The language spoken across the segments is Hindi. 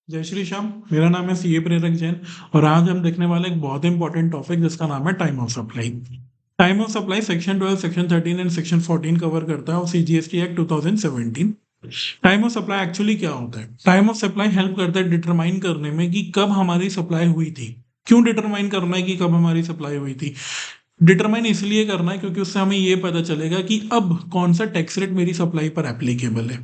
जय श्री श्याम। मेरा नाम है सीए प्रेरक जैन और आज हम देखने वाले एक बहुत इंपॉर्टेंट टॉपिक जिसका नाम है time of supply. Time of supply section 12, section 13 and section 14 cover करता है और CGST act 2017। Time of supply actually क्या होता है? टाइम ऑफ सप्लाई हेल्प करता है डिटरमाइन करने में कि कब हमारी सप्लाई हुई थी। क्यों डिटरमाइन करना है कि कब हमारी सप्लाई हुई थी? डिटरमाइन इसलिए करना है क्योंकि उससे हमें ये पता चलेगा कि अब कौन सा टैक्स रेट मेरी सप्लाई पर एप्लीकेबल है।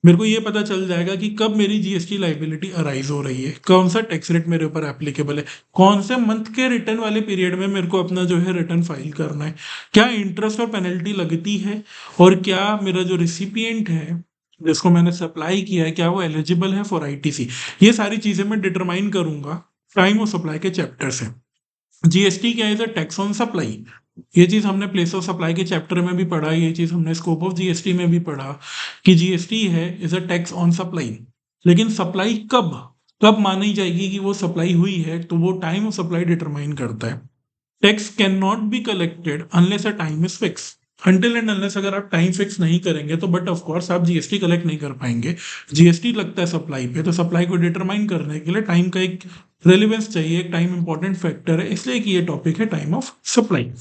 मेरे को ये पता चल जाएगा कि कब मेरी जीएसटी लाइबिलिटी अराइज हो रही है, कौन सा टैक्स रेट मेरे ऊपर एप्लीकेबल है, कौन से मंथ के रिटर्न वाले पीरियड में मेरे को अपना जो है रिटर्न फाइल करना है, क्या इंटरेस्ट और पेनल्टी लगती है, और क्या मेरा जो रिसिपिएंट है जिसको मैंने सप्लाई किया है क्या वो एलिजिबल है फॉर आईटीसी। ये सारी चीजें मैं डिटरमाइन करूंगा टाइम ऑफ सप्लाई के चैप्टर से। जीएसटी क्या है? Tax on supply. ये चीज हमने प्लेस ऑफ सप्लाई के चैप्टर में भी पढ़ा, ये चीज हमने स्कोप ऑफ जीएसटी में भी पढ़ा कि जीएसटी है is a tax on supply. लेकिन सप्लाई कब कब मानी जाएगी कि वो सप्लाई हुई है, तो वो टाइम ऑफ सप्लाई डिटरमाइन करता है। Tax can not be collected unless a time is fix. Until and unless अगर आप टाइम फिक्स नहीं करेंगे तो बट ऑफ कोर्स आप जीएसटी कलेक्ट नहीं कर पाएंगे। जीएसटी लगता है सप्लाई पे, तो सप्लाई को डिटरमाइन करने के लिए टाइम का एक रेलिवेंस चाहिए, एक टाइम इंपॉर्टेंट फैक्टर है, इसलिए कि ये टॉपिक है time of supply.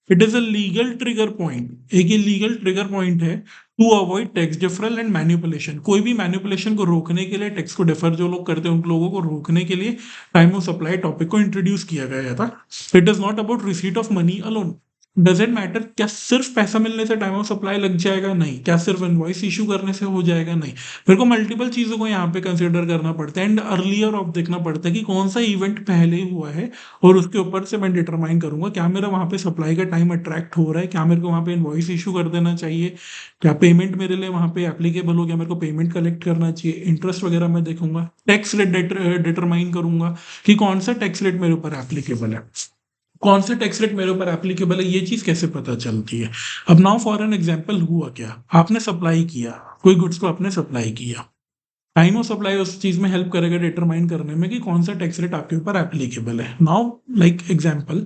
It is a legal trigger point, एक ये लीगल ट्रिगर पॉइंट है to avoid tax deferral and manipulation. कोई भी मैन्युपुलेशन को रोकने के लिए, टैक्स को डिफर जो लोग करते हैं उन लोगों को रोकने के लिए टाइम ऑफ सप्लाई टॉपिक को इंट्रोड्यूस किया गया था। It is not about receipt of money alone. Does it matter क्या सिर्फ पैसा मिलने से टाइम ऑफ सप्लाई लग जाएगा? नहीं। क्या सिर्फ इनवॉइस इशू करने से हो जाएगा? नहीं। मेरे को मल्टीपल चीजों को यहाँ पे कंसिडर करना पड़ता है एंड अर्लियर ऑफ देखना पड़ता है कि कौन सा इवेंट पहले हुआ है, और उसके ऊपर से मैं डिटरमाइन करूंगा क्या मेरा वहां पे सप्लाई का टाइम अट्रैक्ट हो रहा है, क्या मेरे को वहां पे इनवॉइस इशू कर देना चाहिए, क्या पेमेंट मेरे लिए वहां पे एप्लीकेबल हो, क्या मेरे को पेमेंट कलेक्ट करना चाहिए, इंटरेस्ट वगैरह मैं देखूंगा। टैक्स रेट डिटरमाइन करूंगा कि कौन सा टैक्स रेट मेरे ऊपर एप्लीकेबल है। कौन सा टैक्स रेट मेरे ऊपर एप्लीकेबल है ये चीज कैसे पता चलती है? अब नाउ फॉर एन एग्जांपल, हुआ क्या, आपने सप्लाई किया, कोई गुड्स को आपने सप्लाई किया। टाइम ऑफ सप्लाई उस चीज में हेल्प करेगा डिटरमाइन करने में कि कौन सा टैक्स रेट आपके ऊपर एप्लीकेबल है। Now like example,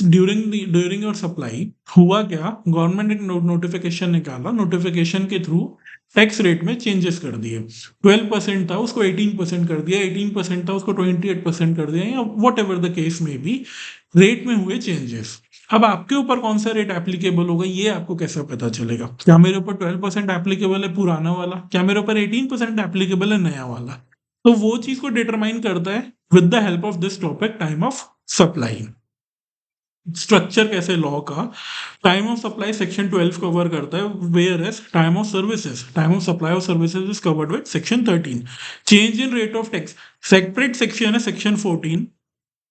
during your supply हुआ क्या, गवर्नमेंट ने नोटिफिकेशन निकाला, नोटिफिकेशन के थ्रू टैक्स रेट में चेंजेस कर दिए। 12% था उसको 18% कर दिया, 18% था उसको 28% कर दिया, या वट एवर द केस में भी रेट में हुए चेंजेस। अब आपके ऊपर कौन सा रेट एप्लीकेबल होगा ये आपको कैसे पता चलेगा? क्या मेरे ऊपर 12% एप्लीकेबल है पुराना वाला, क्या मेरे ऊपर 18% एप्लीकेबल है नया वाला? तो वो चीज को डिटरमाइन करता है with the help of this topic time of supply. Structure कैसे लॉ का, time of supply section 12 cover करता है, where as time of supply of services is covered with section 13। Change in rate of tax separate section है सेक्शन 14।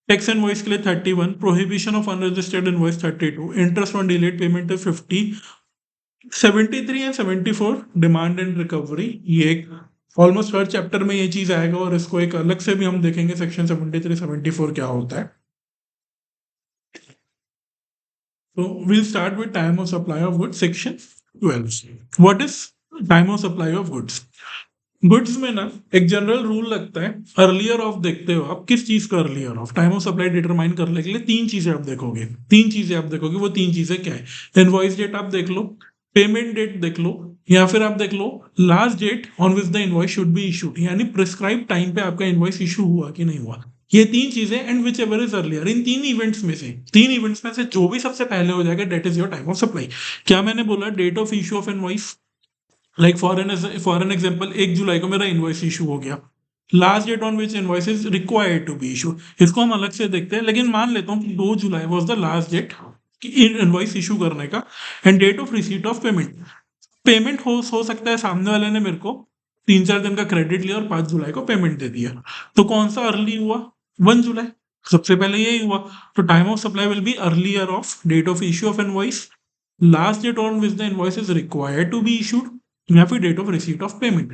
टैक्स इनवॉइस के लिए 31, prohibition of unregistered invoice 32, interest on delayed payment है 50, 73 एंड 74 डिमांड एंड रिकवरी। ये एक ऑलमोस्ट हर चैप्टर में ये चीज आएगा और इसको एक अलग से भी हम देखेंगे सेक्शन 73 74 क्या होता है। So we'll start with time of supply of goods, section 12. What is time of supply of goods? Goods में ना एक जनरल रूल लगता है, अर्लियर ऑफ देखते हो आप, किस चीज का earlier of? Time of supply determine करने के लिए तीन चीजें आप देखोगे, वो तीन चीजें क्या है? इनवॉइस डेट आप देख लो, पेमेंट डेट देख लो, या फिर आप देख लो last date on which the invoice should be issued, यानी प्रिस्क्राइब टाइम पे आपका इनवॉइस इशू हुआ कि नहीं हुआ। ये तीन चीजें and whichever is earlier, इन तीन इवेंट्स में से जो भी सबसे पहले हो जाएगा date is your time of supply. क्या मैंने बोला? Date of issue of invoice. Like for an example, 1 जुलाई को मेरा इनवॉइस इशू हो गया, last date on which invoice is required to be issue, इसको हम अलग से देखते हैं। लेकिन मान लेता हूँ 2 July was the last date invoice issue करने का, and date of receipt of payment. Payment हो सकता है सामने वाले ने मेरे को 3-4 दिन का क्रेडिट लिया और 5 जुलाई को पेमेंट दे दिया, तो कौन सा अर्ली हुआ? 1 जुलाई, सबसे पहले यही हुआ। तो time of supply will be earlier of date of issue of invoice, last date on which the invoice is required to be issued, या फिर date of receipt of payment.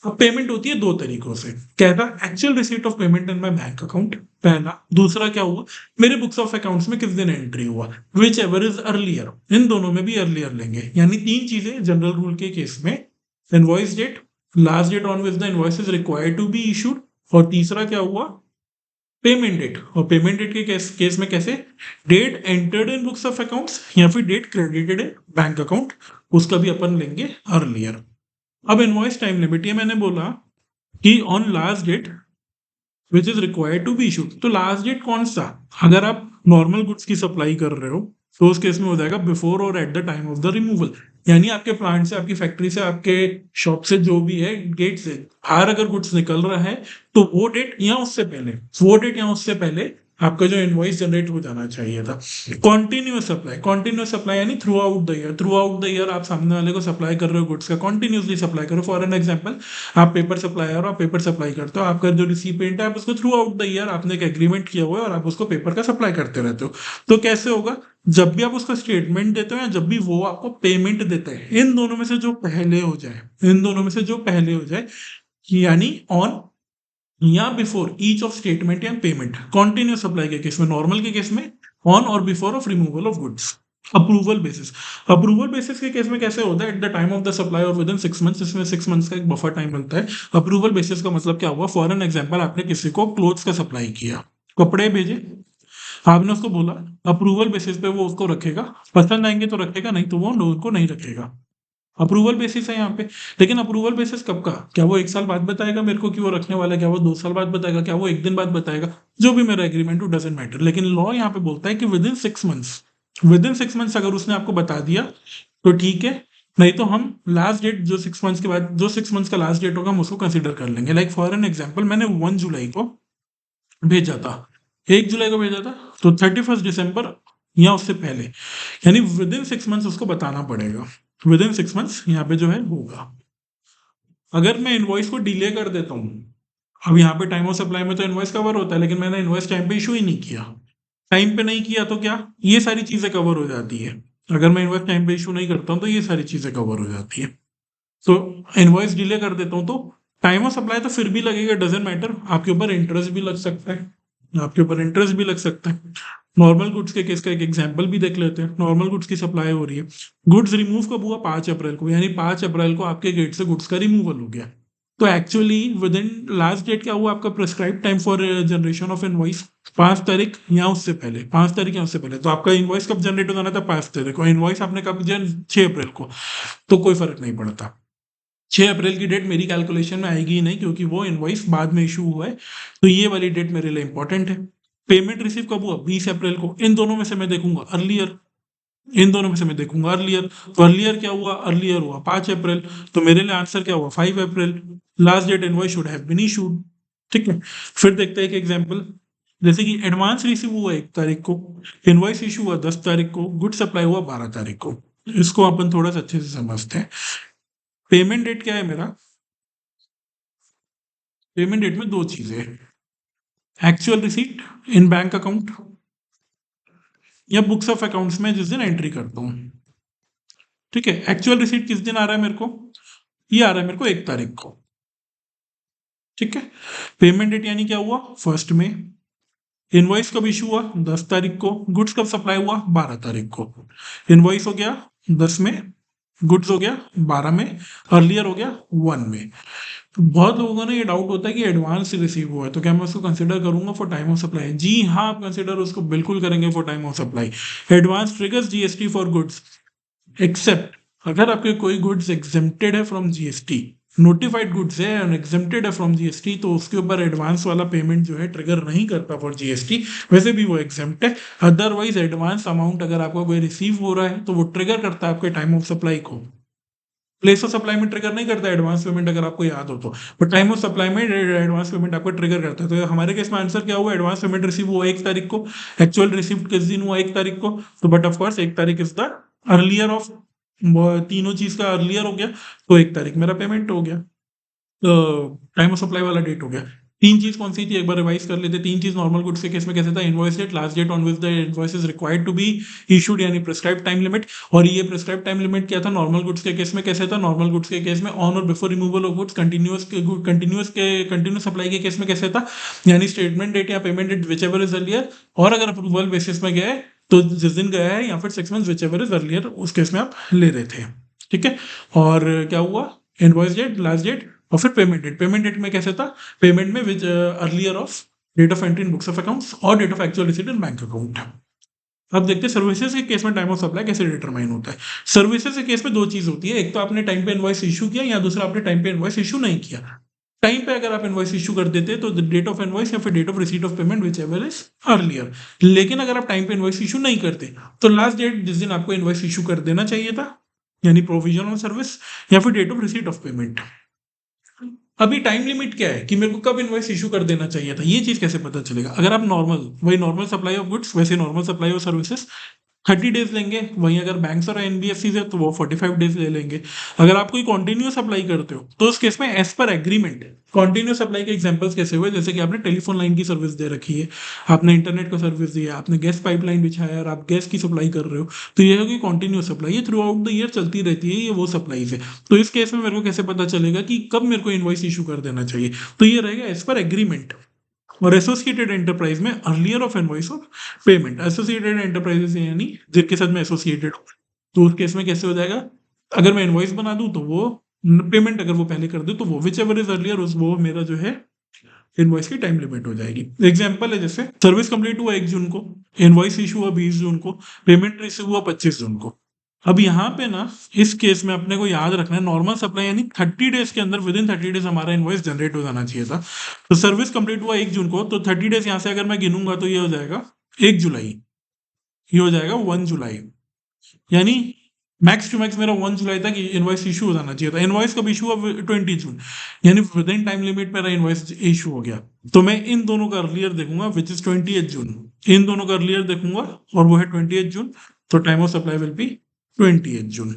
अब पेमेंट होती है दो तरीकों से, कहता actual receipt of payment in my bank account, पहला। दूसरा क्या हुआ? मेरे बुक्स ऑफ अकाउंट्स में किस दिन एंट्री हुआ, विच एवर इज अर्लियर। इन दोनों में भी अर्लियर लेंगे, यानी तीन चीजें जनरल रूल के केस में, invoice date, last date on which the invoice is required to be issued, और तीसरा क्या हुआ? Payment date. और पेमेंट डेट के केस में कैसे? Date entered in books of accounts या फिर date credited in bank account, उसका भी अपन लेंगे अर्लियर। अब इनवॉइस टाइम लिमिट, ये मैंने बोला कि on last date which is required to be issued. तो लास्ट डेट कौन सा, अगर आप नॉर्मल गुड्स की सप्लाई कर रहे हो तो उस केस में हो जाएगा बिफोर और at the time of the removal. यानी आपके प्लांट से, आपकी फैक्ट्री से, आपके शॉप से, जो भी है गेट से बाहर अगर गुड्स निकल रहा है तो वो डेट या उससे पहले, वो डेट या उससे पहले आपका जो इनवॉइस जनरेट हो जाना चाहिए था। कॉन्टिन्यूस सप्लाई, कॉन्टिन्यूस सप्लाई यानी through out the year, through out the year आप सामने वाले को सप्लाई कर रहे हो गुड्स का, कॉन्टिन्यूसली सप्लाई करो। फॉर एन एग्जाम्पल, आप पेपर सप्लायर हो, आप पेपर सप्लाई करते हो, आपका जो रिसिपिएंट है आप उसको थ्रू आउट द ईयर आपने एक एग्रीमेंट किया हुआ है और आप उसको पेपर का सप्लाई करते रहते हो। तो कैसे होगा, जब भी आप उसका स्टेटमेंट देते हो या जब भी वो आपको पेमेंट देते हैं, इन दोनों में से जो पहले हो जाए, इन दोनों में से जो पहले हो जाए, यानी ऑन या बिफोर ईच ऑफ स्टेटमेंट या पेमेंट, कॉन्टिन्यूस सप्लाई के केस में, नॉर्मल के केस में ऑन और before of removal of goods. Approval basis, approval basis के केस में कैसे होता है, at the time of the supply और विद इन 6 मंथ्स, इसमें 6 मंथ्स का एक बफर टाइम मिलता है। अप्रूवल बेसिस का मतलब क्या हुआ, फॉर एन एग्जाम्पल आपने किसी को क्लोथ्स का सप्लाई किया, कपड़े भेजे, आपने उसको बोला, अप्रूवल बेसिस पे वो उसको रखेगा, पसंद आएंगे तो रखेगा, नहीं तो वो उनको नहीं रखेगा। अप्रूवल बेसिस है यहाँ पे। लेकिन अप्रूवल बेसिस कब का, क्या वो 1 साल बाद बताएगा मेरे को कि वो रखने वाला है, क्या वो 2 साल बाद बताएगा, क्या वो 1 दिन बाद बताएगा, जो भी मेरा एग्रीमेंट टू डजेंट मैटर। लेकिन लॉ यहाँ पे बोलता है कि with in 6 months, with in 6 months अगर उसने आपको बता दिया तो ठीक है, नहीं तो हम लास्ट डेट जो 6 मंथ्स के बाद, जो 6 मंथ्स का लास्ट डेट होगा हम उसको कंसिडर कर लेंगे। लाइक फॉर एन एग्जाम्पल, मैंने 1 जुलाई को भेजा था, 1 जुलाई को भेजा था, तो 31 दिसंबर या उससे पहले, यानी विद इन 6 मंथ्स उसको बताना पड़ेगा। विद इन 6 मंथ्स यहाँ पे जो है होगा। अगर मैं इनवॉइस को डिले कर देता हूँ, अब यहाँ पे टाइम ऑफ सप्लाई में तो इनवॉइस कवर होता है, लेकिन मैंने इनवॉइस टाइम पे इशू ही नहीं किया, टाइम पे नहीं किया तो क्या, ये सारी चीजें कवर हो जाती है। अगर मैं इनवॉइस टाइम पे इशू नहीं करता हूँ तो ये सारी चीजें कवर हो जाती है। तो इनवॉइस डिले कर देता हूँ तो टाइम ऑफ सप्लाई तो फिर भी लगेगा, डजेंट मैटर, आपके ऊपर इंटरेस्ट भी लग सकता है, आपके ऊपर इंटरेस्ट भी लग सकता है। नॉर्मल गुड्स के केस का एक एग्जांपल भी देख लेते हैं। नॉर्मल गुड्स की सप्लाई हो रही है, गुड्स रिमूव कब हुआ, 5 अप्रैल को, यानी 5 अप्रैल को आपके गेट से गुड्स का रिमूवल हो गया। तो actually within last date क्या हुआ आपका, prescribe time for generation of invoice 5 तारीख या उससे पहले, 5 तारीख या उससे पहले। तो आपका इनवॉइस कब जनरेट हो जाना था, 5 तारीख को। इनवॉइस आपने कब 6 अप्रैल को, तो कोई फर्क नहीं पड़ता, 6 अप्रैल की डेट मेरी कैलकुलेशन में आएगी ही नहीं, क्योंकि वो इनवॉइस बाद में इशू हुआ है। तो ये वाली डेट मेरे लिए इंपॉर्टेंट है। पेमेंट रिसीव कब हुआ, 20 अप्रैल को। इन दोनों में से मैं देखूंगा अर्लियर, इन दोनों में से मैं देखूंगा अर्लियर। तो अर्लियर क्या हुआ, अर्लियर हुआ 5 अप्रैल, तो मेरे लिए आंसर क्या हुआ, 5 April. Last date invoice should have been issued. ठीक है, फिर देखते हैं एक एग्जाम्पल। जैसे कि एडवांस रिसीव हुआ 1 तारीख को, इनवॉइस इशू हुआ 10 तारीख को, गुड सप्लाई हुआ 12 तारीख को। इसको अपन थोड़ा सा अच्छे से समझते हैं। पेमेंट डेट क्या है मेरा, पेमेंट डेट में दो चीजें हैं, actual receipt in bank account या बुक्स ऑफ अकाउंट्स में जिस दिन एंट्री करता हूँ। ठीक है, एक्चुअल रिसीट किस दिन आ रहा है मेरे को, ये आ रहा है मेरे को 1 तारीख को। ठीक है, पेमेंट डेट यानी क्या हुआ, 1 में। इनवॉइस कब इशू हुआ, 10 तारीख को। गुड्स कब सप्लाई हुआ, 12 तारीख को। इनवॉइस हो गया 10 में, गुड्स हो गया 12 में, अर्लियर हो गया 1 में। तो बहुत लोगों का ना ये डाउट होता है कि एडवांस रिसीव हुआ है तो क्या मैं उसको कंसिडर करूंगा फॉर टाइम ऑफ सप्लाई। जी हाँ, आप कंसिडर उसको बिल्कुल करेंगे for time of supply. Advance triggers GST for goods, except अगर आपके कोई गुड्स एग्जेम्प्टेड है फ्रॉम जीएसटी, नोटिफाइड गुड्स है और एग्जेम्प्टेड है फ्रॉम जीएसटी, तो उसके ऊपर एडवांस वाला पेमेंट जो है ट्रिगर नहीं करता फॉर जीएसटी, वैसे भी वो एग्जेम्प्ट है। अदरवाइज एडवांस अमाउंट अगर आपको कोई रिसीव हो रहा है तो वो ट्रिगर करता है आपके टाइम ऑफ सप्लाई को। प्लेस ऑफ सप्लाई में ट्रिगर नहीं करता एडवांस पेमेंट, अगर आपको याद हो तो, बट टाइम ऑफ सप्लाई में एडवांस पेमेंट आपको ट्रिगर करता है। तो हमारे केस में आंसर क्या हुआ, एडवांस पेमेंट रिसीव हुआ 1 तारीख को, एक्चुअल रिसीव किस दिन हुआ, 1 तारीख को। तो बट ऑफ कोर्स 1 तारीख इज द अर्लियर ऑफ, तीनों चीज का अर्लियर हो गया, तो 1 तारीख मेरा पेमेंट हो गया, टाइम ऑफ सप्लाई वाला डेट हो गया। तीन चीज कौन सी थी, एक बार रिवाइज कर लेते। तीन चीज नॉर्मल गुड्स के केस में कैसे था, invoice date, last date on which the invoice is required to be issued, यानी प्रिस्क्राइब टाइम लिमिट। और ये प्रिस्क्राइब टाइम लिमिट क्या था, नॉर्मल गुड्स के केस में कैसे था, नॉर्मल गुड्स के केस में ऑन और before removal of goods. Continuous supply के केस में कैसे था, यानी स्टेटमेंट डेट या payment date whichever is earlier, और अगर अप्रूवल बेसिस में गया है तो जिस दिन गया है, या फिर 6 months which ever is earlier, उस केस में आप ले रहे थे। ठीक है, और क्या हुआ, इनवॉइस डेट, लास्ट डेट, और फिर पेमेंट डेट। पेमेंट डेट में कैसे था, पेमेंट में which earlier of date of entry in books of accounts और date of actual receipt in bank account. अब देखते हैं सर्विसेज के केस में टाइम ऑफ सप्लाई कैसे डिटरमाइन होता है। सर्विसेज के केस में दो चीज होती है, एक तो आपने टाइम पे इनवॉइस इशू किया, या दूसरा आपने टाइम पे इनवॉइस इशू नहीं किया। टाइम पे अगर आप इनवॉइस इशू कर देते तो डेट ऑफ इनवॉइस या फिर date of receipt of payment whichever is earlier. लेकिन अगर आप टाइम पे इनवॉइस इशू नहीं करते तो लास्ट डेट जिस दिन आपको इनवॉइस इशू कर देना चाहिए था, यानी प्रोविजन ऑफ सर्विस या फिर date of receipt of payment. अभी टाइम लिमिट क्या है कि मेरे को कब इनवॉइस इशू कर देना चाहिए था, ये चीज कैसे पता चलेगा? अगर आप नॉर्मल वही नॉर्मल सप्लाई ऑफ गुड्स वैसे normal supply of services 30 days लेंगे, वहीं अगर बैंक्स और एनबीएफसी है तो वो 45 डेज ले लेंगे। अगर आप कोई कॉन्टिन्यूस अप्लाई करते हो तो उस केस में as per agreement continuous apply के एग्जांपल्स कैसे हुए, जैसे कि आपने टेलीफोन लाइन की सर्विस दे रखी है, आपने इंटरनेट का सर्विस दिया, आपने गैस पाइपलाइन बिछाया और आप गैस की सप्लाई कर रहे हो, तो ये होगी कॉन्टिन्यूस सप्लाई, ये थ्रू आउट द ईयर चलती रहती है, ये वो सप्लाई है। तो इस केस में मेरे को कैसे पता चलेगा कि कब मेरे को इनवॉइस इशू कर देना चाहिए? तो ये रहेगा एज पर एग्रीमेंट। और एसोसिएटेड एंटरप्राइज में earlier of invoice of payment. Associated enterprises यानी जिनके साथ में एसोसिएटेड हो, तो उस केस में कैसे हो जाएगा? अगर मैं इनवॉइस बना दूं तो वो पेमेंट अगर वो पहले कर दे तो वो विच एवर इज अर्लियर वो मेरा जो है इनवॉइस की टाइम लिमिट हो जाएगी। एग्जांपल है जैसे सर्विस कंप्लीट हुआ 1 जून को, इनवॉइस इशू हुआ 20 जून को, पेमेंट रिसीव हुआ 25 जून को। अब यहाँ पे ना इस केस में अपने को याद रखना है नॉर्मल सप्लाई यानी 30 डेज के अंदर विद इन 30 डेज हमारा इनवॉइस जनरेट हो जाना चाहिए था। तो सर्विस कंप्लीट हुआ 1 जून को, तो 30 डेज यहाँ से अगर मैं गिनूंगा तो ये हो जाएगा 1 जुलाई, ये हो जाएगा 1 जुलाई, यानी मैक्स टू मैक्स मेरा 1 जुलाई तक इनवॉइस इशू हो जाना चाहिए था। इनवॉइस कब इशू हुआ? 20 जून, यानी विद इन टाइम लिमिट मेरा इनवॉइस इशू हो गया। तो मैं इन दोनों का अर्लियर देखूंगा विच इज 28 जून, इन दोनों का अर्लियर देखूंगा और वो है 28 जून। तो time of supply will B 28 June.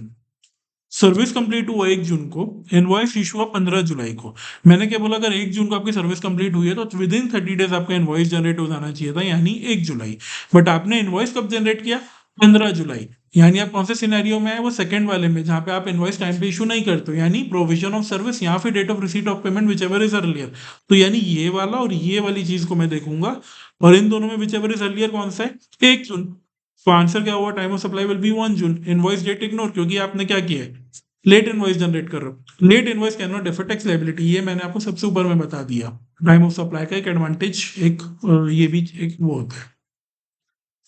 Service complete हुआ 1 जून को, इनवॉइस इशू हुआ 15 जुलाई को। मैंने क्या बोला? अगर 1 जून को आपकी सर्विस कंप्लीट हुई है तो विद इन 30 डेज आपका इनवॉइस जनरेट हो जाना चाहिए था, यानी 1 जुलाई। बट आपने इनवॉइस कब जनरेट किया? 15 जुलाई। यानी आप कौन से सिनेरियो में है? वो सेकंड वाले में, जहां पे आप इनवॉइस टाइम पे इशू नहीं करते हो, यानी प्रोविजन ऑफ सर्विस या फिर date of receipt of payment whichever is earlier. तो यानी ये वाला और ये वाली चीज को मैं देखूंगा, और इन दोनों में विच एवर इज अर्लियर कौन सा है? 1 जून। तो आंसर क्या हुआ? Time of supply will be 1 June. Invoice date ignore, क्योंकि आपने क्या किया है? लेट इनवॉइस जनरेट कर रहे हो। Late invoice can not defer tax liability, ये मैंने आपको सबसे ऊपर में बता दिया। टाइम ऑफ सप्लाई का एक एडवांटेज एक ये भी एक वो होता है।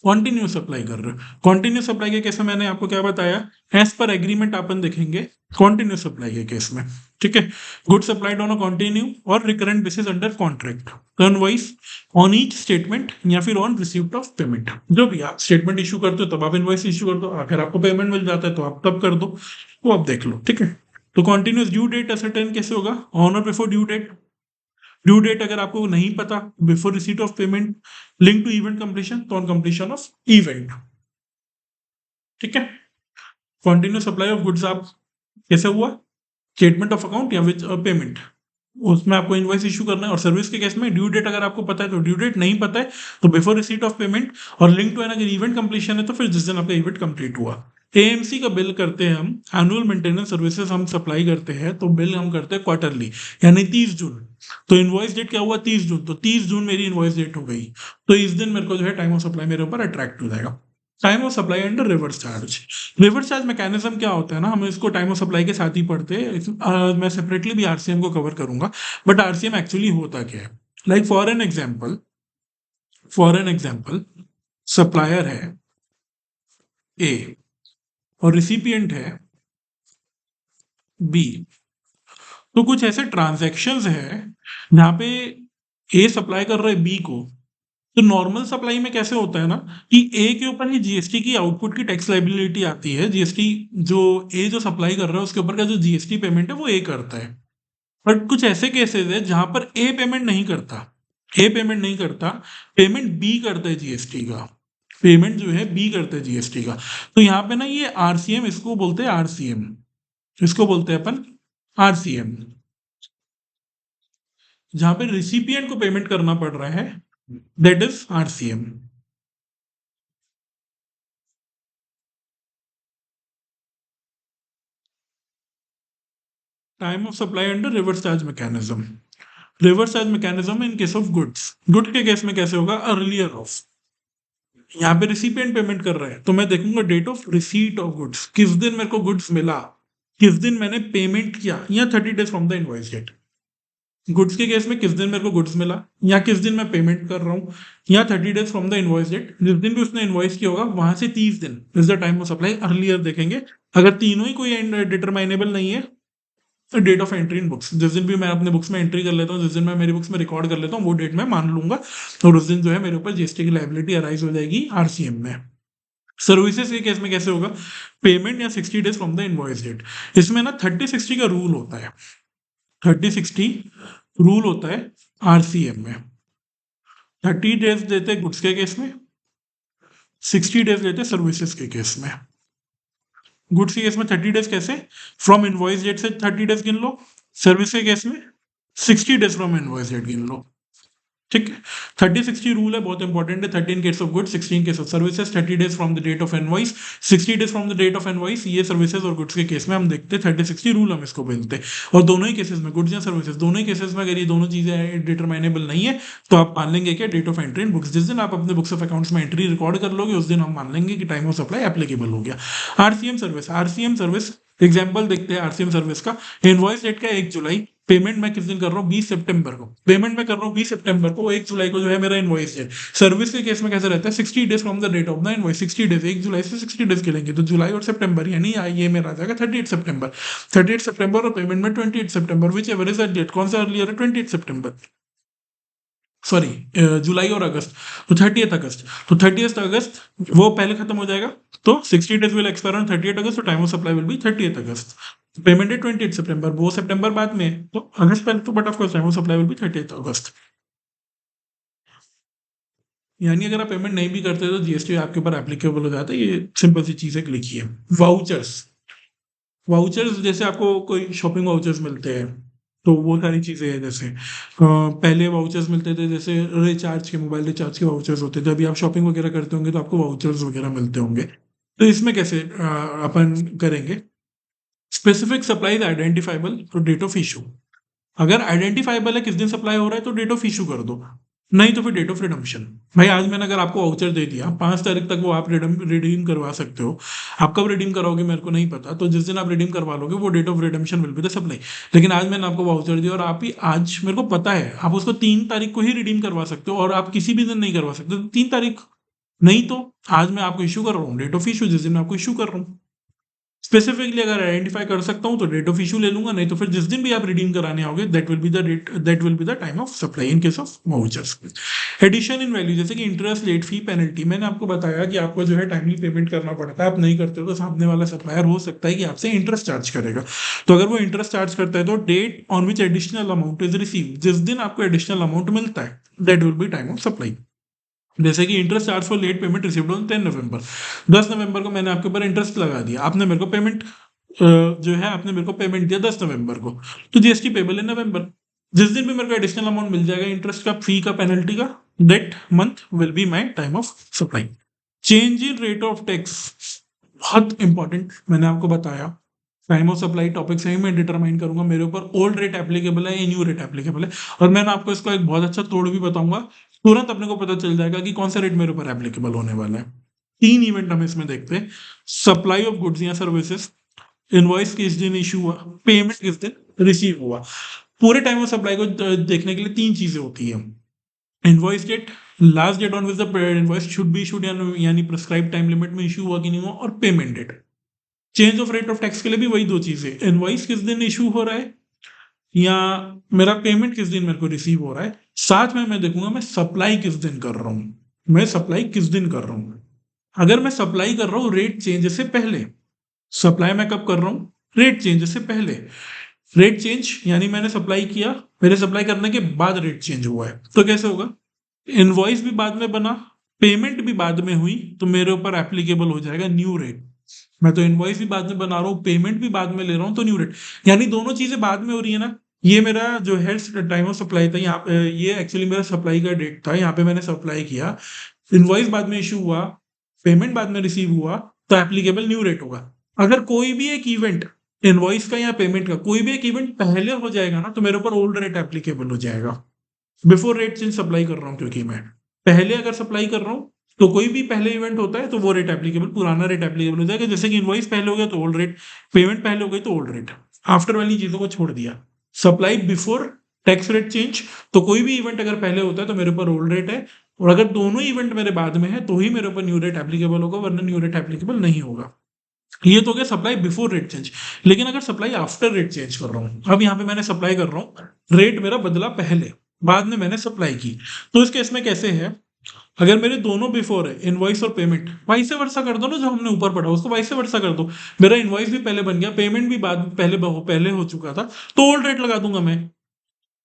कॉन्टिन्यूस सप्लाई कर रहे हो, कॉन्टिन्यूस सप्लाई के केस में मैंने आपको क्या बताया? एज पर एग्रीमेंट अपन देखेंगे कॉन्टिन्यूस सप्लाई के केस में, ठीक है। Good supplied on a continue और recurrent basis under contract, invoice on each statement या फिर ऑन रिसीप्ट ऑफ पेमेंट। जो भी आप स्टेटमेंट इशू करते हो तब आप इनवॉइस इशू कर दो, अगर आपको पेमेंट मिल जाता है तो आप तब कर दो, वो आप देख लो, ठीक है। तो कॉन्टिन्यूस ड्यू डेट असर्टेन कैसे होगा? ऑन और before due date. Due date अगर आपको नहीं पता, before receipt of payment, link to event completion, तो ऑन कंप्लीशन ऑफ इवेंट, ठीक है। कंटिन्यूस सप्लाई ऑफ गुड्स आप कैसे हुआ? स्टेटमेंट ऑफ अकाउंट या विच पेमेंट, उसमें आपको इनवॉइस इशू करना है। और सर्विस के केस में ड्यू डेट अगर आपको पता है तो ड्यू डेट, नहीं पता है तो बिफोर रिसीट ऑफ पेमेंट, और लिंक टू अगर इवेंट कंप्लीशन है तो फिर जिस दिन आपका इवेंट कंप्लीट हुआ। एएमसी का बिल करते हैं हम, एनुअल मेंटेनेंस सर्विसेज हम सप्लाई करते हैं, तो बिल हम करते हैं क्वार्टरली, यानी 30 जून। तो इनवॉइस डेट क्या हुआ? 30 जून, तो 30 जून मेरी इनवॉइस डेट हो गई। तो इस दिन मेरे को जो है टाइम ऑफ सप्लाई मेरे ऊपर अट्रैक्ट हो जाएगा। Time of supply under reverse charge. Reverse charge mechanism क्या होता है ना, हम इसको टाइम ऑफ सप्लाई के साथ ही पढ़ते हैं। मैं सेपरेटली भी आरसीएम को कवर करूंगा, बट आरसीएम एक्चुअली होता क्या है? Like for an example supplier है ए और रिसिपिएंट है बी। तो कुछ ऐसे ट्रांजैक्शंस है जहां पे ए सप्लाई कर रहा है बी को। तो नॉर्मल सप्लाई में कैसे होता है ना कि ए के ऊपर ही जीएसटी की आउटपुट की टैक्स लाइबिलिटी आती है। जीएसटी जो ए जो सप्लाई कर रहा है उसके ऊपर का जो जीएसटी पेमेंट है वो ए करता है। बट कुछ ऐसे केसेस है जहां पर ए पेमेंट नहीं करता, पेमेंट बी करता है जीएसटी का, पेमेंट जो है बी करता है जीएसटी का। तो यहाँ पे ना ये आरसीएम, इसको बोलते हैं आरसीएम, इसको बोलते हैं अपन आरसीएम, जहां पे रिसिपिएंट को पेमेंट करना पड़ रहा है, that is RCM. Time of supply under reverse charge mechanism. Reverse charge mechanism in case of goods, good के केस में कैसे होगा? अर्लियर ऑफ, यहाँ पे रिसिपिएंट पेमेंट कर रहा है तो मैं देखूंगा date of receipt of goods, किस दिन मेरे को गुड्स मिला, किस दिन मैंने पेमेंट किया, या 30 days from the invoice date. Goods के केस में किस दिन मेरे को गुड्स मिला या किस दिन मैं पेमेंट कर रहा हूँ, या 30 days from the invoice date, जिस दिन भी उसने इनवॉइस किया होगा वहां से 30 दिन is the time of supply. Earlier देखेंगे, अगर तीनों ही कोई डिटरमाइनेबल नहीं है date of entry in books, जिस दिन भी मैं अपने बुक्स में एंट्री कर लेता हूँ, जिस दिन मैं मेरी बुक्स में रिकॉर्ड कर लेता हूँ, वो डेट मैं मान लूंगा और उस दिन जो है मेरे ऊपर जीएसटी की लायबिलिटी अराइज हो जाएगी आरसीएम में। सर्विसेज के केस में कैसे होगा, पेमेंट या 60 days from the invoice date. इसमें ना 30-60 का रूल होता है, 30-60 रूल होता है आरसीएम में। 30 डेज देते गुड्स के केस में, 60 डेज लेते सर्विसेज के केस में। गुड्स के केस में 30 डेज कैसे, फ्रॉम इनवॉइस डेट से 30 डेज गिन लो, सर्विस के केस में 60 डेज फ्रॉम इनवॉइस डेट गिन लो। ठीक है, 30-60 रूल है, बहुत इंपॉर्टेंट है। 13 case of goods, 16 case of services, 30 days from the date of invoice, 60 days from the date of invoice. ये सर्विसेज और गुड्स के केस में हम देखते हैं 30-60 रूल, हम इसको बोलते हैं। और दोनों ही केसेस में, गुड्स या सर्विसेज, दोनों ही केसेस में अगर ये दोनों चीजें डिटरमाइनेबल नहीं है तो आप मान लेंगे क्या, date of entry in books. जिस दिन आप अपने बुक्स ऑफ अकाउंट्स में एंट्री रिकॉर्ड कर लोगे उस दिन हम मान लेंगे कि टाइम ऑफ सप्लाई एप्लीकेबल हो गया। RCM service, RCM service example देखते हैं आरसीएम सर्विस का। इनवॉइस डेट का 1 जुलाई, पेमेंट मैं किस दिन कर रहा हूँ, 20 सितंबर को। पेमेंट मैं कर रहा हूँ 20 सितंबर को, 1 जुलाई को जो है मेरा इनवॉइस है। सर्विस के केस में कैसे रहता है, 60 days from the date of the invoice, 60 days, 1 जुलाई से 60 डेज के लेंगे तो जुलाई और सितंबर, यानी ये मेरा आ जाएगा 38 सितंबर। 38 सितंबर और पेमेंट में 28 सितंबर, whichever is the date, कौन सा अर्लियर है, 28 सितंबर, सॉरी जुलाई और अगस्त, तो 30th अगस्त, तो 30th अगस्त वो पहले खत्म हो जाएगा, तो 60 days will expire on 30th अगस्त, तो time of supply will B 30th August. Payment है 28 सितंबर, वो सितंबर बाद में, तो अगस्त पहले, तो but of course time of supply will B 30th अगस्त। यानी अगर आप पेमेंट नहीं भी करते तो जीएसटी आपके ऊपर एप्लीकेबल हो जाता है। ये सिंपल सी चीजें लिखी है। वाउचर्स, वाउचर्स जैसे आपको कोई शॉपिंग वाउचर्स मिलते हैं, तो वो सारी चीज़ें हैं। जैसे पहले वाउचर्स मिलते थे, जैसे रिचार्ज के, मोबाइल रिचार्ज के वाउचर्स होते थे। अभी आप शॉपिंग वगैरह करते होंगे तो आपको वाउचर्स वगैरह मिलते होंगे। तो इसमें कैसे अपन करेंगे, स्पेसिफिक सप्लाईज आइडेंटिफाइबल और डेट ऑफ इशू। अगर आइडेंटिफाइबल है किस दिन सप्लाई हो रहा है तो डेट ऑफ इशू कर दो, नहीं तो फिर डेट ऑफ रिडम्पशन। भाई आज मैंने अगर आपको वाउचर दे दिया, 5 तारीख तक वो आप रिडीम करवा सकते हो। आप कब रिडीम कराओगे मेरे को नहीं पता, तो जिस दिन आप रिडीम करवा लोगे वो date of redemption will be the supply. लेकिन आज मैंने आपको वाउचर दिया और आप ही आज मेरे को पता है आप उसको 3 तारीख को ही रिडीम करवा सकते हो, और आप किसी भी दिन नहीं करवा सकते, तो 3 तारीख, नहीं तो आज मैं आपको इशू कर रहा हूँ, डेट ऑफ इशू जिस दिन मैं आपको इशू कर रहा हूँ। स्पेसिफिकली अगर आइडेंटिफाई कर सकता हूं तो डेट ऑफ इशू ले लूंगा, नहीं तो फिर जिस दिन भी आप रिडीम कराने आओगे that will be the date, that will be the time of supply in case of vouchers. Addition in value, जैसे कि इंटरेस्ट, लेट फी, पेनल्टी। मैंने आपको बताया कि आपको जो है टाइमली पेमेंट करना पड़ता है, आप नहीं करते हो तो सामने वाला सप्लायर हो सकता है कि आपसे इंटरेस्ट चार्ज करेगा। तो अगर वो इंटरेस्ट चार्ज करता है तो date on which additional amount is receive, जिस दिन आपको एडिशनल अमाउंट मिलता है that will be time of supply. जैसे कि interest charge for late payment received on 10 November, 10 नवंबर को मैंने आपके ऊपर इंटरेस्ट लगा दिया, आपने मेरे को पेमेंट जो है आपने मेरे को पेमेंट दिया 10 नवंबर को, तो जीएसटी पेबल है नवंबर। जिस दिन भी मेरे को एडिशनल अमाउंट मिल जाएगा इंटरेस्ट का, फी का, पेनल्टी का, that month will be my time of supply. Change in rate of tax, बहुत इंपॉर्टेंट, मैंने आपको बताया टाइम ऑफ सप्लाई टॉपिक से ही मैं डिटरमाइन करूंगा मेरे ऊपर ओल्ड रेट एप्लीकेबल है या न्यू रेट एप्लीकेबल है। और मैंने आपको इसका एक बहुत अच्छा तोड़ भी बताऊंगा, तुरंत अपने को पता चल जाएगा कि कौन सा रेट मेरे ऊपर एप्लीकेबल होने वाला है। 3 इवेंट हम इसमें देखते हैं, सप्लाई ऑफ गुड्स या सर्विसेज, इनवॉइस किस दिन इशू हुआ, पेमेंट किस दिन रिसीव हुआ। पूरे टाइम ऑफ सप्लाई को देखने के लिए 3 चीजें होती है, invoice date, last date on which the invoice should be issued, यानी प्रिस्क्राइब टाइम लिमिट में इशू हुआ कि नहीं हुआ, और payment date. Change of rate of tax के लिए भी वही 2 चीजें, इनवॉइस किस दिन इशू हो रहा है या मेरा पेमेंट किस दिन मेरे को रिसीव हो रहा है। साथ में मैं देखूंगा मैं सप्लाई किस दिन कर रहा हूं, मैं सप्लाई किस दिन कर रहा हूं। अगर मैं सप्लाई कर रहा हूं रेट चेंज से पहले, सप्लाई मैं कब कर रहा हूं, रेट चेंज से पहले, रेट चेंज यानी मैंने सप्लाई किया, मेरे सप्लाई करने के बाद रेट चेंज हुआ है, तो कैसे होगा, इनवॉइस भी बाद में बना, पेमेंट भी बाद में हुई, तो मेरे ऊपर एप्लीकेबल हो जाएगा न्यू रेट। मैं तो इनवॉइस भी बाद में बना रहा हूँ, पेमेंट भी बाद में ले रहा हूँ, तो न्यू रेट, यानी दोनों चीजें बाद में हो रही है ना। ये मेरा जो है टाइम ऑफ सप्लाई था, यहाँ पे ये एक्चुअली मेरा सप्लाई का डेट था, यहाँ पे मैंने सप्लाई किया, इनवॉइस बाद में इशू हुआ, पेमेंट बाद में रिसीव हुआ, तो एप्लीकेबल न्यू रेट होगा। अगर कोई भी एक इवेंट, इनवॉइस का या पेमेंट का कोई भी एक इवेंट पहले हो जाएगा ना, तो मेरे ऊपर ओल्ड रेट एप्लीकेबल हो जाएगा। बिफोर रेट चेंज सप्लाई कर रहा हूँ, क्योंकि मैं पहले अगर सप्लाई कर रहा हूँ तो कोई भी पहले इवेंट होता है तो वो रेट एप्लीकेबल, पुराना रेट एप्लीकेबल हो जाएगा। जैसे कि इनवॉइस पहले हो गया तो ओल्ड रेट, पेमेंट पहले हो गई तो ओल्ड रेट, आफ्टर वाली चीजों को छोड़ दिया। Supply before tax rate change, तो कोई भी इवेंट अगर पहले होता है तो मेरे ऊपर ओल्ड रेट है, और अगर दोनों इवेंट मेरे बाद में है तो ही मेरे ऊपर न्यू रेट एप्लीकेबल होगा, वरना न्यू रेट एप्लीकेबल नहीं होगा। ये तो हो गया सप्लाई बिफोर रेट चेंज। लेकिन अगर सप्लाई आफ्टर रेट चेंज कर रहा हूँ, अब यहाँ पे मैंने सप्लाई कर रहा हूँ, रेट मेरा बदला पहले, बाद में मैंने सप्लाई की, तो इस केस में कैसे है, अगर मेरे दोनों बिफोर है, इनवॉइस और पेमेंट, वाइस वर्सा कर दो ना, जो हमने ऊपर पढ़ा उसको वाइस वर्सा कर दो। मेरा इनवॉइस भी पहले बन गया, पेमेंट भी बाद पहले हो चुका था, तो ओल्ड रेट लगा दूंगा मैं।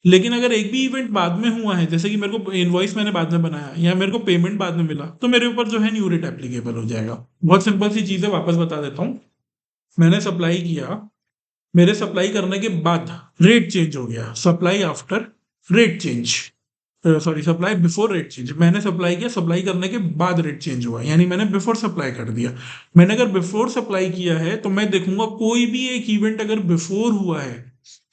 लेकिन अगर एक भी इवेंट बाद में हुआ है, जैसे कि मेरे को इनवॉइस मैंने बाद में बनाया या मेरे को पेमेंट बाद में मिला, तो मेरे ऊपर जो है न्यू रेट एप्लीकेबल हो जाएगा। बहुत सिंपल सी चीज है, वापस बता देता हूँ। मैंने सप्लाई किया, मेरे सप्लाई करने के बाद रेट चेंज हो गया, supply after rate change, sorry supply before rate change. मैंने सप्लाई किया, सप्लाई करने के बाद रेट चेंज हुआ, यानी मैंने बिफोर सप्लाई कर दिया। मैंने अगर बिफोर सप्लाई किया है तो मैं देखूंगा कोई भी एक इवेंट अगर बिफोर हुआ है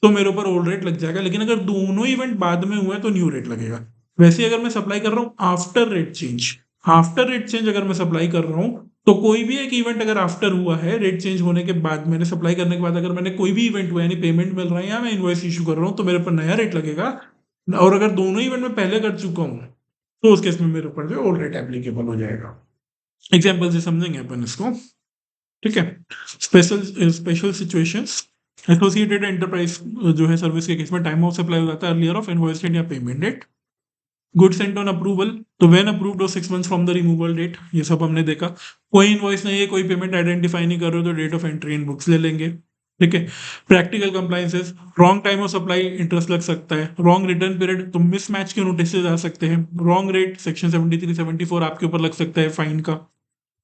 तो मेरे ऊपर ओल्ड रेट लग जाएगा, लेकिन अगर दोनों इवेंट बाद में हुए तो न्यू रेट लगेगा। वैसे ही अगर मैं सप्लाई कर रहा हूँ after rate change, after rate change अगर मैं सप्लाई कर रहा हूँ, तो कोई भी एक इवेंट अगर आफ्टर हुआ है रेट चेंज होने के बाद, मैंने सप्लाई करने के बाद अगर मैंने कोई भी इवेंट हुआ यानी पेमेंट मिल रहा है या मैं इनवॉइस इशू कर रहा हूँ, तो मेरे ऊपर नया रेट लगेगा। और अगर दोनों इवेंट में पहले कर चुका हूँ तो उस केस में मेरे ऊपर जो ओल्ड रेट एप्लीकेबल हो जाएगा। एग्जाम्पल से समझेंगे अपन इसको, ठीक है। Special special situations, associated enterprise जो है सर्विस के केस में टाइम ऑफ सप्लाई हो जाता है अर्लियर ऑफ इनवॉइस डेट या payment date. Good sent on approval, तो व्हेन अप्रूव्ड और 6 months from the removal date, ये सब हमने देखा। कोई इनवॉइस नहीं है, कोई पेमेंट आइडेंटिफाई नहीं कर रहे हो, तो date of entry in books ले लेंगे, ठीक है। Practical compliances, wrong time of supply interest लग सकता है, रॉन्ग रिटर्न पीरियड तो मिसमैच के नोटिस आ सकते हैं, रॉन्ग रेट सेक्शन 73 74 आपके ऊपर लग सकता है फाइन का।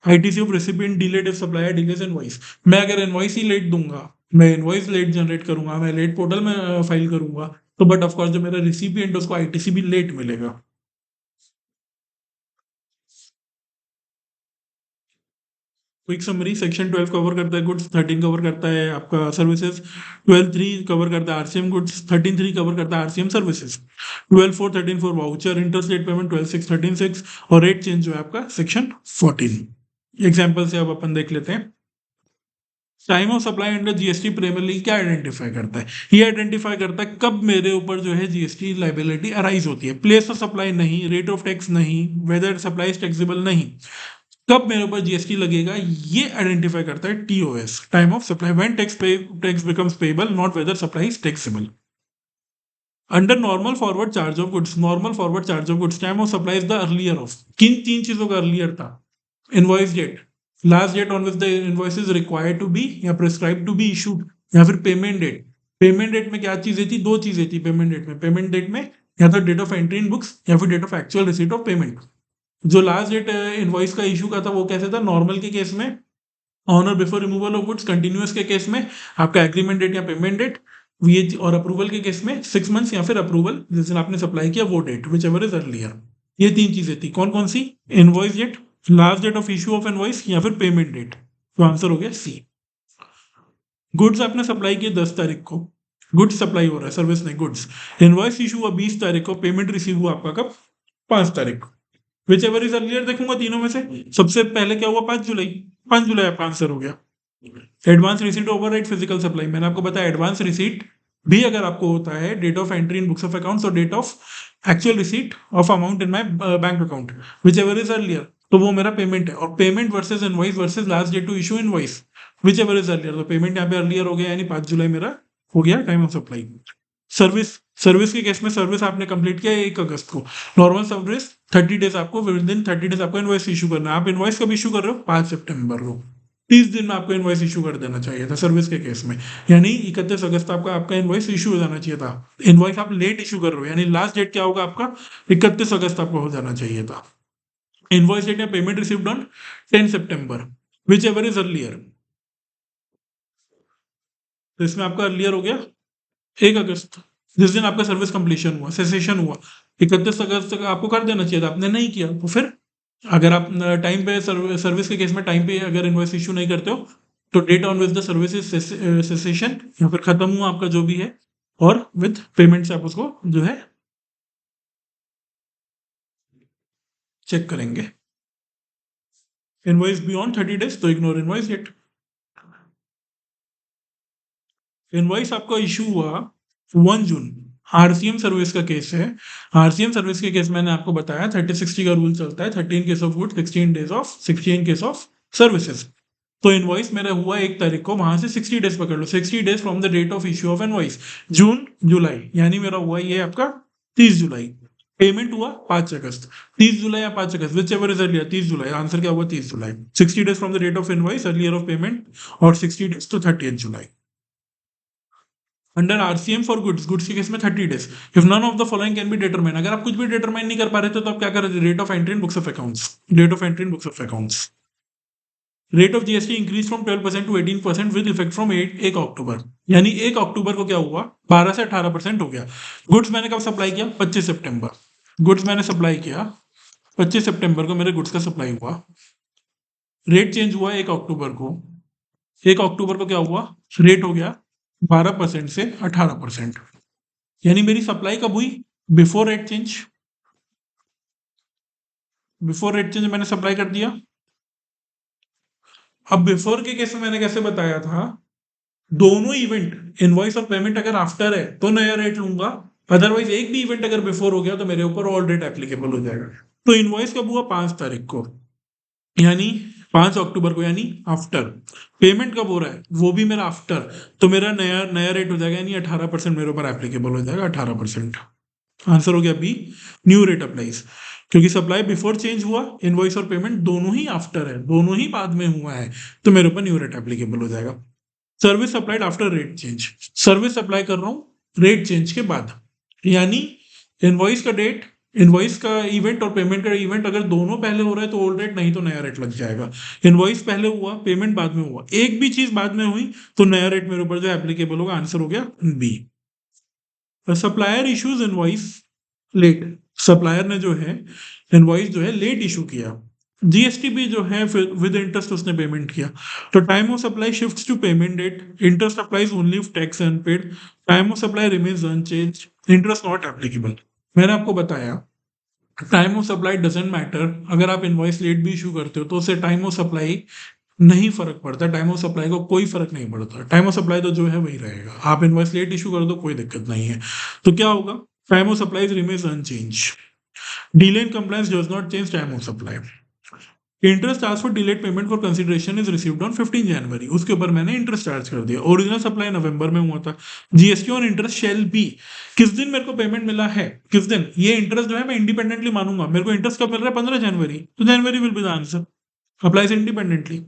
ITC of recipient delayed if supplier delays invoice, मैं अगर इनवॉइस ही लेट दूंगा, मैं इनवॉइस लेट जनरेट करूंगा, मैं लेट पोर्टल में फाइल करूंगा, तो बट ऑफकोर्स जो मेरा रिसिपिएंट उसको आईटीसी भी लेट मिलेगा। क्विक समरी, सेक्शन 12 कवर करता है गुड्स, 13 कवर करता है आपका सर्विसेज, 12(3) कवर करता है आरसीएम गुड्स, 13(3) कवर करता है RCM services, 12(4) 13(4) voucher interest rate payment, 12(6) 13(6), और रेट चेंज जो है आपका सेक्शन 14। एग्जाम्पल से अब अपन देख लेते हैं। Time of supply under GST primarily क्या आइडेंटिफाई करता है, ये आइडेंटिफाई करता है कब मेरे ऊपर जो है जीएसटी लाइबिलिटी अराइज होती है। प्लेस ऑफ सप्लाई नहीं, रेट ऑफ टैक्स नहीं, वेदर सप्लाई इज टैक्सेबल नहीं, कब मेरे ऊपर जीएसटी लगेगा, ये आइडेंटिफाई करता है TOS, time of supply, when tax becomes payable, not whether supply is taxable. Under normal forward charge of goods, normal forward charge of goods, time of supply is the earlier of, किन तीन चीजों का अर्लियर था, invoice date, last date on which the invoice is required to be या प्रिस्क्राइब टू बी इशूड, या फिर पेमेंट डेट। पेमेंट डेट में क्या चीजें थी, दो चीजें थी पेमेंट डेट में, पेमेंट डेट में या तो date of entry in books या फिर date of actual receipt of payment. जो लास्ट डेट इनवॉइस का इशू का था वो कैसे था, नॉर्मल के केस में ऑन और before removal of goods, continuous के केस में आपका एग्रीमेंट डेट या पेमेंट डेट, ये और अप्रूवल के केस में 6 मंथ्स या फिर अप्रूवल जिस दिन आपने सप्लाई किया वो date, whichever is earlier. ये तीन चीजें थी, कौन कौन सी, invoice date, last date of issue of invoice या फिर पेमेंट डेट। तो आंसर हो गया सी। गुड्स आपने सप्लाई किए 10 तारीख को, गुड्स सप्लाई हो रहा है, सर्विस नहीं गुड्स। इनवॉइस इशू हुआ 20 तारीख को, पेमेंट रिसीव हुआ आपका कब, 5 तारीख को। विच एवर इज अर्लियर देखूंगा तीनों में से, सबसे पहले क्या हुआ, 5 जुलाई, 5 जुलाई आपका आंसर हो गया। Advance receipt override physical supply, मैंने आपको बताया एडवांस रिसीट भी अगर आपको होता है date of entry in books of accounts और date of actual receipt of amount in my bank account, whichever is earlier, तो वो मेरा पेमेंट है। और payment versus invoice versus last date to issue invoice, whichever is earlier, तो पेमेंट यहाँ पे अर्लियर हो गया, यानी 5 जुलाई मेरा हो गया time of supply. Service, service के केस में सर्विस आपने कंप्लीट किया 1 अगस्त को, नॉर्मल सर्विस 30 डेज आपको, विद इन 30 डेज आपको इनवॉइस इशू करना है। आप इनवॉइस कब इशू कर रहे हो, 5 सितंबर को, 30 दिन में आपको इनवॉइस इशू कर देना चाहिए था सर्विस के केस में, यानी 31 अगस्त आपका आपका इनवॉइस इशू हो जाना चाहिए था। इनवॉइस आप लेट इशू कर रहे हो, यानी लास्ट डेट क्या होगा आपका, 31 अगस्त आपको हो जाना चाहिए था। इनवॉइस डेट या payment received on 10 September, whichever is earlier, तो इसमें आपका अर्लियर हो गया 1 अगस्त, जिस दिन आपका सर्विस कंप्लीशन हुआ, सेसेशन हुआ, 31 अगस्त तक आपको कर देना चाहिए था, आपने नहीं किया, तो फिर अगर आप टाइम पे सर्विस के केस में टाइम पे अगर इनवॉइस इशू नहीं करते हो, तो date on which the service is cessation या फिर खत्म हुआ आपका जो भी है, और विथ पेमेंट से आप उसको जो है चेक करेंगे। इनवॉइस बियॉन्ड 30 डेज तो इग्नोर इनवॉइस डेट। इनवॉइस आपका इशू हुआ 1 जून, आरसीएम सर्विस का केस है। आरसीएम सर्विस के केस मैंने आपको बताया 30-60 का रूल चलता है, 13 case of good, 16 case of services. तो इनवॉइस मेरा हुआ 1 तारीख को, वहां से 60 डेज पकड़ लो, 60 days from the date of issue of invoice, जून जुलाई, यानी मेरा हुआ ये आपका 30 जुलाई। पेमेंट हुआ 5 अगस्त, 30 जुलाई या 5 अगस्त, विच एवर इज अर्लियर, 30 जुलाई। आंसर क्या हुआ? 30 जुलाई। 60 days from the date of invoice, earlier of payment, और 60 days to 30th July। Under RCM for goods, goods के केस में 30 days. If none of the following can be determine, अगर आप कुछ भी डिटरमाइन नहीं कर पा रहे थे तो आप क्या कर रहे थे? Rate of entry in books of accounts, rate of entry in books of accounts. Rate of GST increase from 12% to 18% with effect from 1 अक्टूबर, यानी 1 अक्टूबर को क्या हुआ? 12 से 18% हो गया। गुड्स मैंने कब सप्लाई किया? 25 सितंबर। गुड्स मैंने सप्लाई किया 25 सितंबर को, मेरे गुड्स का सप्लाई हुआ। रेट चेंज हुआ 1 अक्टूबर को। 1 अक्टूबर को क्या हुआ? रेट हो गया 12% से 18%, यानी मेरी सप्लाई कब हुई? Before rate change. Before rate change मैंने सप्लाई कर दिया। अब बिफोर के केस में मैंने कैसे बताया था? दोनों इवेंट, इनवॉइस और पेमेंट, अगर आफ्टर है तो नया रेट लूंगा, अदरवाइज एक भी इवेंट अगर बिफोर हो गया तो मेरे ऊपर ऑल रेट एप्लीकेबल हो जाएगा। तो इनवॉइस कब हुआ? 5 तारीख को, यानी 5 अक्टूबर को, यानी आफ्टर। पेमेंट कब हो रहा है? वो भी मेरा आफ्टर, तो मेरा नया नया रेट हो जाएगा, यानी 18% मेरे ऊपर एप्लीकेबल हो जाएगा, 18%। आंसर हो गया बी, न्यू रेट अप्लाइज। क्योंकि सप्लाई बिफोर चेंज हुआ, इनवॉइस और पेमेंट दोनों ही आफ्टर है, दोनों ही बाद में हुआ है, तो मेरे ऊपर न्यू रेट एप्लीकेबल हो जाएगा। Service applied after rate change, service apply कर रहा हूं रेट चेंज के बाद, यानी इनवॉइस का डेट, इनवॉइस का इवेंट और पेमेंट का इवेंट अगर दोनों पहले हो रहा है तो ओल्ड रेट, नहीं तो नया रेट लग जाएगा। इनवॉइस पहले हुआ, पेमेंट बाद में हुआ, एक भी चीज बाद में हुई तो नया रेट मेरे ऊपर जो एप्लीकेबल होगा। आंसर हो गया B. Supplier issues invoice late, supplier ने जो है इनवॉइस जो है लेट इशू किया, जीएसटी भी जो है फिर विद इंटरेस्ट उसने पेमेंट किया, तो time of supply shifts to payment date, interest applies only if tax unpaid, time of supply remains unchanged, interest not applicable. मैंने आपको बताया time of supply doesn't matter, अगर आप इनवॉइस लेट भी इशू करते हो तो उससे टाइम ऑफ सप्लाई नहीं फर्क पड़ता, टाइम ऑफ सप्लाई को कोई फर्क नहीं पड़ता, टाइम ऑफ सप्लाई तो जो है वही रहेगा, आप इनवॉइस लेट इशू कर दो कोई दिक्कत नहीं है। तो क्या होगा? Time of supply remains unchanged, delay in compliance does not change time of supply, interest charge for delayed payment for consideration is received on 15 January, उसके ऊपर मैंने इंटरेस्ट चार्ज कर दिया, ओरिजिनल सप्लाई नवंबर में हुआ था। GST on interest shall be, किस दिन मेरे को पेमेंट मिला है, किस दिन, ये इंटरेस्ट जो है मैं इंडिपेंडेंटली मानूंगा, मेरे को इंटरेस्ट कब मिल रहा है? 15 जनवरी, तो जनवरी will be the answer, applies independently.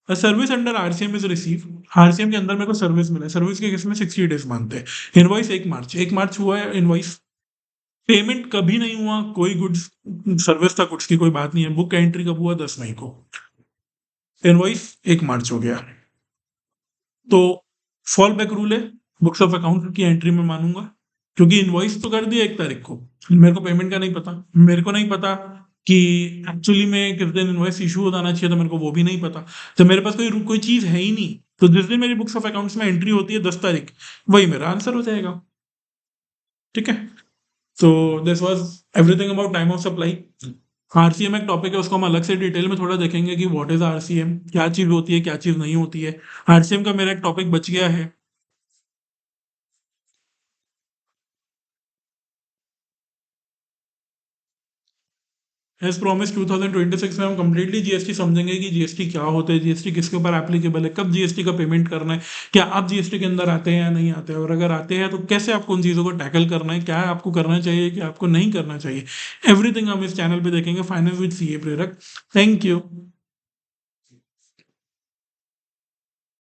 Service under RCM is receive, RCM के अंदर मेरे को सर्विस मिला है, सर्विस के केस में 60 डेज मानते हैं। इनवॉइस 1 मार्च, 1 मार्च हुआ है इनवॉइस, पेमेंट कभी नहीं हुआ, कोई गुड्स सर्विस था, गुड्स की कोई बात नहीं है। बुक एंट्री कब हुआ? 10 मई को, इनवॉइस 1 मार्च हो गया, तो फॉल बैक रूल है, बुक्स ऑफ अकाउंट की एंट्री में मानूंगा, क्योंकि इनवॉइस तो कर दिया 1 तारीख को, मेरे को पेमेंट का नहीं पता, मेरे को नहीं पता कि एक्चुअली में किस दिन इनवॉइस इशू हो जाना चाहिए, तो मेरे को वो भी नहीं पता, तो मेरे पास कोई चीज है ही नहीं, तो जिस दिन मेरी बुक्स ऑफ अकाउंट्स में एंट्री होती है 10 तारीख, वही मेरा आंसर हो जाएगा। ठीक है, तो this was everything about time of supply. RCM एक टॉपिक है, उसको हम अलग से डिटेल में थोड़ा देखेंगे कि व्हाट इज आरसीएम, क्या चीज होती है क्या चीज नहीं होती है। आरसीएम का मेरा एक टॉपिक बच गया है। एज प्रॉमिस 2026 में हम कंप्लीटली जीएसटी समझेंगे कि जीएसटी क्या होता है, जीएसटी किसके ऊपर एप्लीकेबल है, कब जीएसटी का पेमेंट करना है, क्या आप जीएसटी के अंदर आते हैं या नहीं आते हैं, और अगर आते हैं तो कैसे आपको उन चीज़ों को टैकल करना है, क्या आपको करना चाहिए क्या आपको नहीं करना चाहिए, एवरीथिंग हम इस चैनल पे देखेंगे। फाइनेंस विद सीए प्रेरक। Thank you.